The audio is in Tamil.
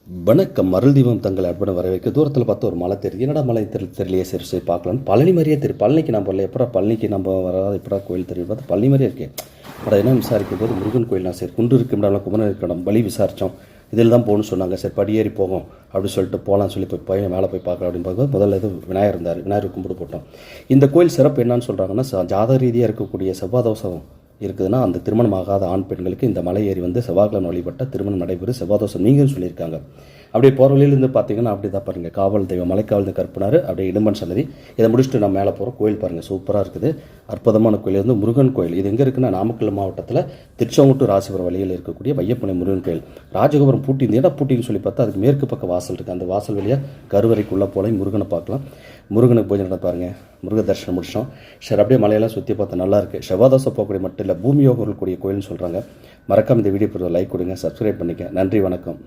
வணக்கம். அருள் தீபம் தங்களை அர்ப்பண வரவேற்க தூரத்தில் பார்த்து ஒரு மலை தெரியுது. என்னடா மலை தெரியலையே, சரி சரி பார்க்கலாம். பழனி மாதிரியே தெரியும். பழனிக்கு நம்ம வரல, எப்படா பழனிக்கு நம்ம வராது, எப்படா கோயில் தெரியும் பார்த்து பழனி மாதிரியே இருக்கேன். பட் என்ன விசாரிக்கும் போது முருகன் கோயில் நான் சரி குண்டு இருக்கும்டாலும் குமரன் இருக்கணும் வழி விசாரித்தோம். இதில் தான் போகணும்னு சொன்னாங்க. சரி படியேறி போகும் அப்படின்னு சொல்லிட்டு போகலான்னு சொல்லி போய் மேலே போய் பார்க்கலாம் அப்படின்னு பார்க்கும்போது முதல்ல இது விநாயகர் இருந்தார். விநாயகர் கும்பிட்டு போட்டோம். இந்த கோயில் சிறப்பு என்னன்னு சொல்கிறாங்கன்னா, ஜாத ரீதியாக இருக்கக்கூடிய செவ்வாதோஷம் இருக்குதுன்னா அந்த திருமணம் ஆகாத ஆண் பெண்களுக்கு இந்த மலை ஏறி வந்து செவ்வாய்க்கிழமை வழிபட்ட திருமணம் நடைபெறும், செவ்வாதோஷம் நீங்கன்னு சொல்லியிருக்காங்க. அப்படியே போகிற வழியிலேருந்து பார்த்தீங்கன்னா அப்படி தான் பாருங்கள், காவல் தெய்வம் மலைக்காவல் கற்பனார், அப்படியே இடும்பன் சன்னதி. இதை முடிச்சுட்டு நம்ம மேலே போகிறோம். கோயில் பாருங்கள், சூப்பராக இருக்குது, அற்புதமான கோயில். வந்து முருகன் கோயில். இது எங்கே இருக்குன்னா நாமக்கல் மாவட்டத்தில் திருச்செங்கோட்டு ராசிபுரம் வழியில் இருக்கக்கூடிய வையப்பனை முருகன் கோயில். ராஜகோபுரம் பூட்டி இந்த இடம் பூட்டின்னு சொல்லி பார்த்தா அதுக்கு மேற்கு பக்கம் வாசல் இருக்குது. அந்த வாசல் வழியாக கருவறைக்குள்ளே போல முருகனை பார்க்கலாம். முருகனுக்கு பூஜை நட பாருங்கள். முருக தரிசனம் முடிச்சோம். சரி அப்படியே மலையெல்லாம் சுற்றி பார்த்தா நல்லாயிருக்கு. செவ்வாதோஷம் போகக்கூடிய மட்டும் இல்லை, பூமி யோகம் இருக்கக்கூடிய கோயில்னு சொல்கிறாங்க. மறக்காம இந்த வீடியோ லைக் கொடுங்க, சப்ஸ்கிரைப் பண்ணிக்க. நன்றி, வணக்கம்.